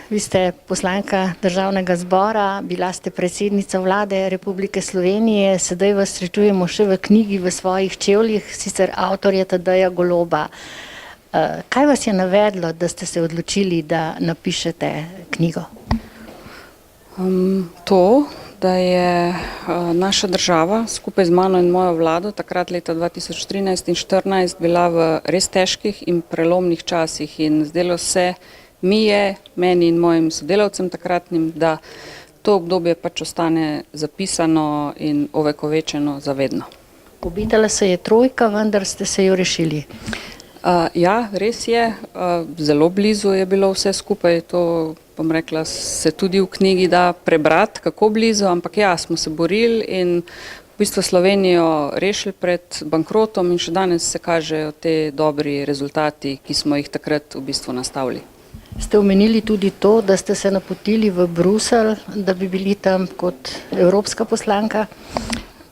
Vi ste poslanka Državnega zbora, bila ste predsednica vlade Republike Slovenije, sedaj vas srečujemo še v knjigi V svojih čevljih, sicer avtorja Tadeja Goloba. Kaj vas je navedlo, da ste se odločili, da napišete knjigo? To, da je naša država skupaj z mano in mojo vlado takrat leta 2013 in 2014 bila v res težkih in prelomnih časih in zdelo se meni in mojim sodelavcem takratnim, da to obdobje pač ostane zapisano in ovekovečeno za vedno. Obetala se je trojka, vendar ste se jo rešili. Ja, res je. Zelo blizu je bilo vse skupaj. To, bom rekla, se tudi v knjigi da prebrati, kako blizu, ampak ja, smo se borili in v bistvu Slovenijo rešili pred bankrotom in še danes se kažejo te dobri rezultati, ki smo jih takrat v bistvu nastavili. Ste omenili tudi to, da ste se napotili v Bruselj, da bi bili tam kot evropska poslanka?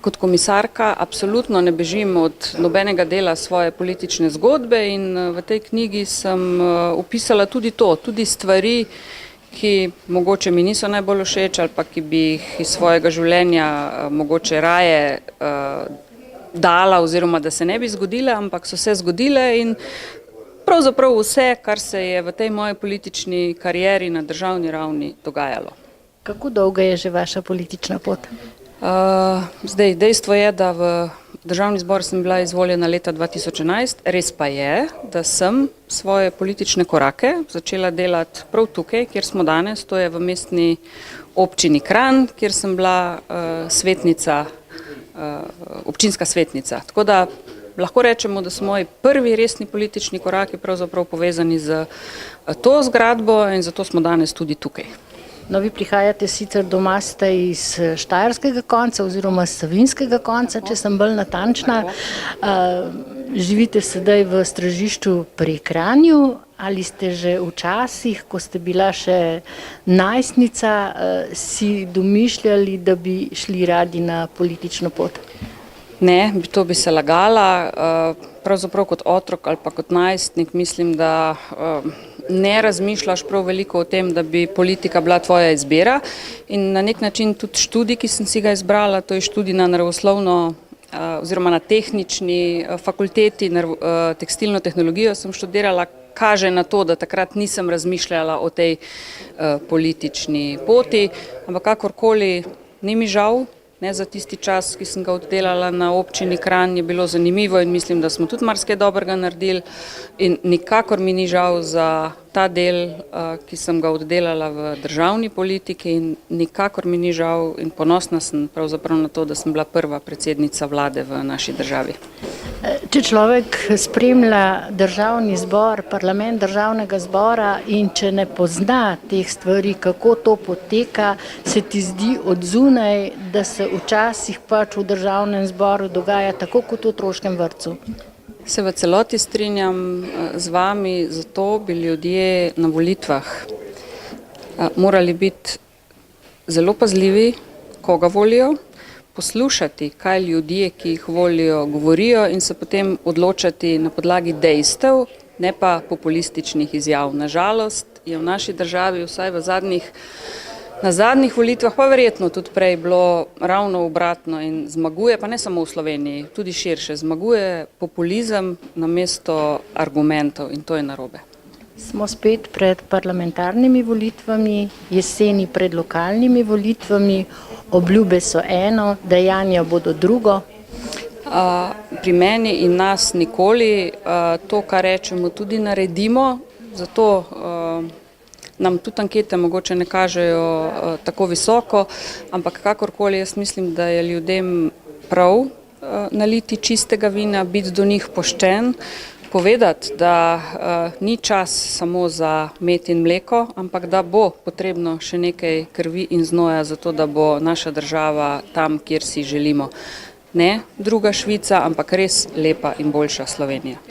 Kot komisarka absolutno ne bežim od nobenega dela svoje politične zgodbe in v tej knjigi sem opisala tudi to, tudi stvari, ki mogoče mi niso najbolj všeč ali pa ki bi jih iz svojega življenja mogoče raje dala oziroma da se ne bi zgodile, ampak so se zgodile in pravzaprav vse, kar se je v tej moji politični karieri na državni ravni dogajalo. Kako dolga je že vaša politična pot? Zdaj, dejstvo je, da v Državni zbor sem bila izvoljena leta 2011, res pa je, da sem svoje politične korake začela delati prav tukaj, kjer smo danes, to je v mestni občini Kranj, kjer sem bila občinska svetnica. Tako da lahko rečemo, da so moji prvi resni politični koraki pravzaprav povezani z to zgradbo in zato smo danes tudi tukaj. No, vi prihajate sicer doma ste iz štajerskega konca oziroma savinjskega konca, če sem bolj natančna. Živite sedaj v Stražišču pri Kranju. Ali ste že včasih, ko ste bila še najstnica, si domišljali, da bi šli radi na politično pot? Ne, to bi se lagala. Pravzaprav kot otrok ali pa kot najstnik mislim, da ne razmišljaš prav veliko o tem, da bi politika bila tvoja izbira in na nek način tudi študij, ki sem si ga izbrala, to je študij na naravoslovno oziroma na tehnični fakulteti, tekstilno tehnologijo sem študirala, kaže na to, da takrat nisem razmišljala o tej politični poti, ampak kakorkoli ni mi žal. Ne, za tisti čas, ki sem ga oddelala na občini Kranj, je bilo zanimivo in mislim, da smo tudi marsikaj dobrega naredili in nikakor mi ni žal za ta del, ki sem ga oddelala v državni politiki in nikakor mi ni žal in ponosna sem pravzaprav na to, da sem bila prva predsednica vlade v naši državi. Če človek spremlja Državni zbor, parlament Državnega zbora in če ne pozna teh stvari, kako to poteka, se ti zdi od zunaj, da se včasih pač v Državnem zboru dogaja tako kot v otroškem vrtcu? Se v celoti strinjam z vami, zato bi ljudje na volitvah morali biti zelo pazljivi, koga volijo, poslušati, kaj ljudje, ki jih volijo, govorijo in se potem odločati na podlagi dejstev, ne pa populističnih izjav. Nažalost je v naši državi vsaj na zadnjih volitvah, pa verjetno tudi prej bilo ravno obratno in zmaguje, pa ne samo v Sloveniji, tudi širše, zmaguje populizem namesto argumentov in to je narobe. Smo spet pred parlamentarnimi volitvami, jeseni pred lokalnimi volitvami, obljube so eno, dejanja bodo drugo. Pri meni in nas nikoli to, kar rečemo, tudi naredimo, zato nam tudi ankete mogoče ne kažejo tako visoko, ampak kakorkoli jaz mislim, da je ljudem prav naliti čistega vina, biti do njih pošten, povedati, da ni čas samo za med in mleko, ampak da bo potrebno še nekaj krvi in znoja za to, da bo naša država tam, kjer si želimo. Ne druga Švica, ampak res lepa in boljša Slovenija.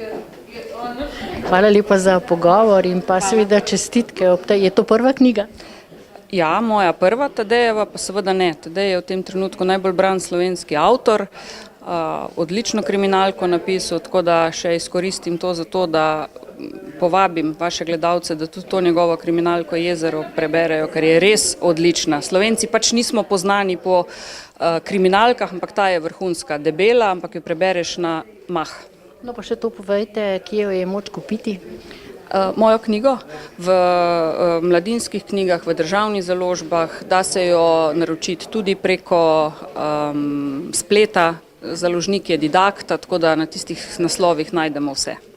Hvala lepa za pogovor in pa seveda čestitke. Je to prva knjiga? Ja, moja prva, Tadejeva pa seveda ne. Tadej je v tem trenutku najbolj bran slovenski avtor, odlično kriminalko napisal, tako da še izkoristim to za to, da povabim vaše gledalce, da tudi to njegovo Kriminalko jezero preberejo, ker je res odlična. Slovenci pač nismo poznani po kriminalkah, ampak ta je vrhunska, debela, ampak jo prebereš na mah. No pa še to povejte, kje jo je moč kupiti? Mojo knjigo v mladinskih knjigah, v državnih založbah, da se jo naročiti tudi preko spleta, založnik je Didakta, tako da na tistih naslovih najdemo vse.